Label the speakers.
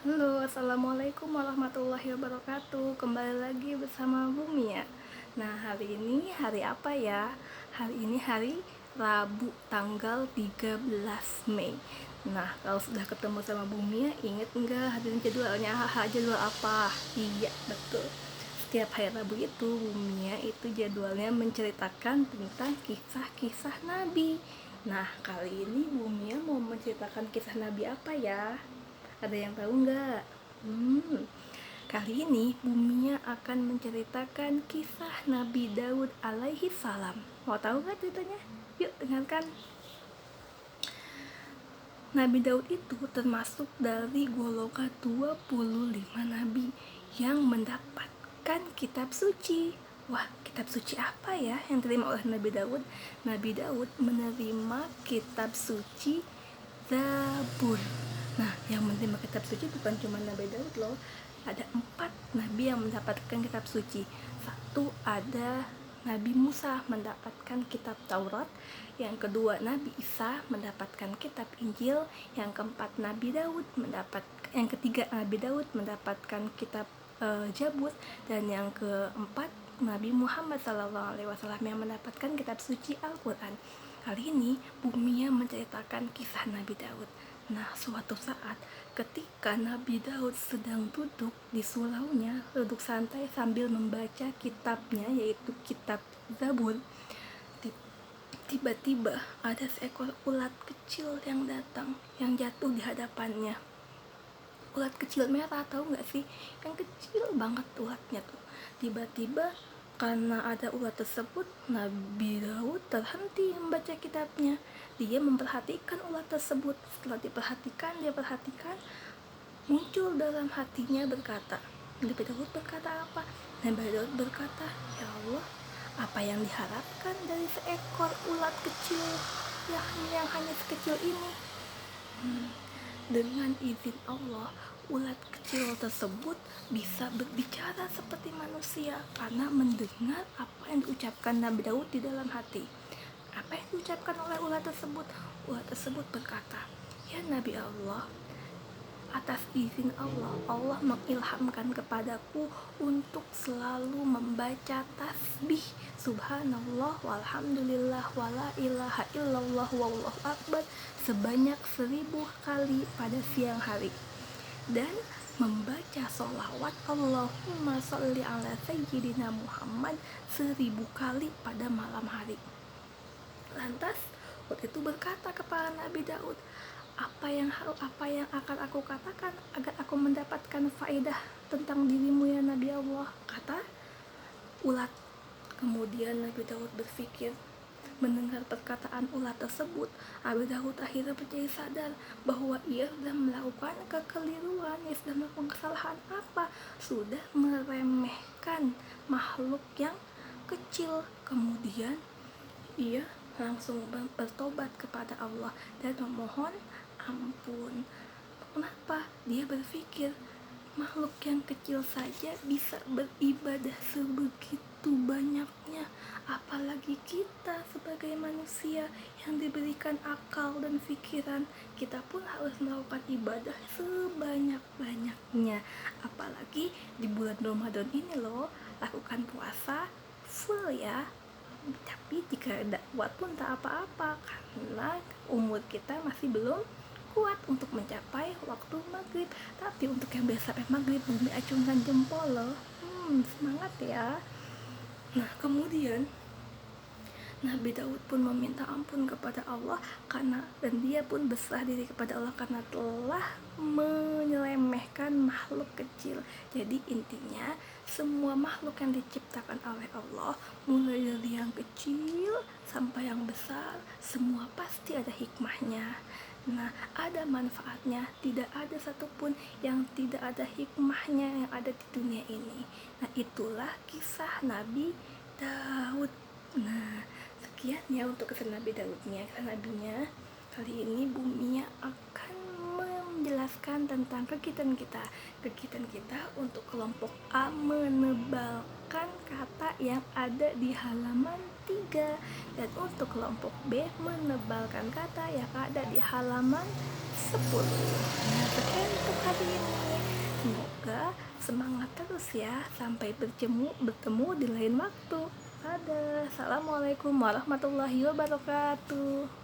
Speaker 1: Halo, assalamualaikum warahmatullahi wabarakatuh. Kembali lagi bersama Bumi ya. Nah, hari ini hari apa ya? Hari ini hari Rabu tanggal 13 Mei. Nah, kalau sudah ketemu sama Bumi ya, inget nggak hari ini jadwalnya? Jadwal apa? Iya, betul. Setiap hari Rabu itu Bumi ya, itu jadwalnya menceritakan tentang kisah-kisah Nabi. Nah, kali ini Bumi ya mau menceritakan kisah Nabi apa ya? Ada yang tahu nggak? Kali ini Bumia akan menceritakan kisah Nabi Daud alaihi salam. Mau tahu nggak ceritanya? Yuk dengarkan. Nabi Daud itu termasuk dari golongan 25 nabi yang mendapatkan kitab suci. Wah, kitab suci apa ya yang diterima oleh Nabi Daud? Nabi Daud menerima kitab suci Zabur. Nah, yang menerima kitab suci bukan cuma Nabi Daud loh. Ada 4 nabi yang mendapatkan kitab suci. Satu, ada Nabi Musa mendapatkan kitab Taurat. Yang kedua, Nabi Isa mendapatkan kitab Injil. Yang keempat, yang ketiga Nabi Daud mendapatkan kitab Jabur. Dan yang keempat, Nabi Muhammad SAW yang mendapatkan kitab suci Al-Quran. Kali ini Bumia menceritakan kisah Nabi Daud. Nah, suatu saat ketika Nabi Daud sedang duduk di suraunya, duduk santai sambil membaca kitabnya, yaitu kitab Zabur, tiba-tiba ada seekor ulat kecil yang datang, yang jatuh di hadapannya. Ulat kecil merah, tahu nggak sih? Yang kecil banget ulatnya tuh. Tiba-tiba karena ada ulat tersebut, Nabi Daud terhenti membaca kitabnya. Dia memperhatikan ulat tersebut. Setelah dia perhatikan, muncul dalam hatinya berkata, Nabi Daud berkata apa? Nabi Daud berkata, ya Allah, apa yang diharapkan dari seekor ulat kecil yang hanya sekecil ini? Dengan izin Allah, ulat kecil tersebut bisa berbicara seperti manusia karena mendengar apa yang diucapkan Nabi Daud di dalam hati. Apa yang diucapkan oleh ulat tersebut? Ulat tersebut berkata, ya Nabi Allah, atas izin Allah, Allah mengilhamkan kepadaku untuk selalu membaca tasbih subhanallah walhamdulillah wala ilaha illallah wallahu akbar sebanyak 1000 kali pada siang hari, dan membaca sholawat Allahumma sholli ala sayyidina Muhammad 1000 kali pada malam hari. Lantas waktu itu berkata kepada Nabi Daud, apa yang akan aku katakan agar aku mendapatkan faedah tentang dirimu ya Nabi Allah, kata ulat. Kemudian Nabi Daud berpikir. Mendengar perkataan ulat tersebut, Nabi Daud akhirnya menjadi sadar bahwa ia sudah melakukan kekeliruan, ia sudah melakukan kesalahan apa? Sudah meremehkan makhluk yang kecil. Kemudian ia langsung bertobat kepada Allah dan memohon ampun. Kenapa? Dia berpikir makhluk yang kecil saja bisa beribadah sebegitu banyaknya, apalagi kita sebagai manusia yang diberikan akal dan pikiran. Kita pun harus melakukan ibadah sebanyak-banyaknya, apalagi di bulan Ramadan ini loh. Lakukan puasa full ya, tapi jika tidak kuat pun tak apa-apa, karena umur kita masih belum kuat untuk mencapai waktu maghrib. Tapi untuk yang biasa sampai maghrib, Bumi acungkan jempol loh. Semangat ya. Nah, kemudian Nabi Daud pun meminta ampun kepada Allah dan dia pun berserah diri kepada Allah karena telah menyelewengkan makhluk kecil. Jadi intinya semua makhluk yang diciptakan oleh Allah, mulai dari yang kecil sampai yang besar, semua pasti ada hikmahnya. Nah, ada manfaatnya, tidak ada satupun yang tidak ada hikmahnya yang ada di dunia ini. Nah, itulah kisah Nabi Daud. Nah, sekian ya untuk kisah Nabi Daudnya, kisah nabinya. Kali ini Bumia akan menjelaskan tentang kegiatan kita untuk kelompok A menebalkan kata yang ada di halaman 3, dan untuk kelompok B menebalkan kata yang ada di halaman 10. Nah, sekian untuk hari ini. semoga semangat terus ya. Sampai bertemu di lain waktu. Dadah. Assalamualaikum warahmatullahi wabarakatuh.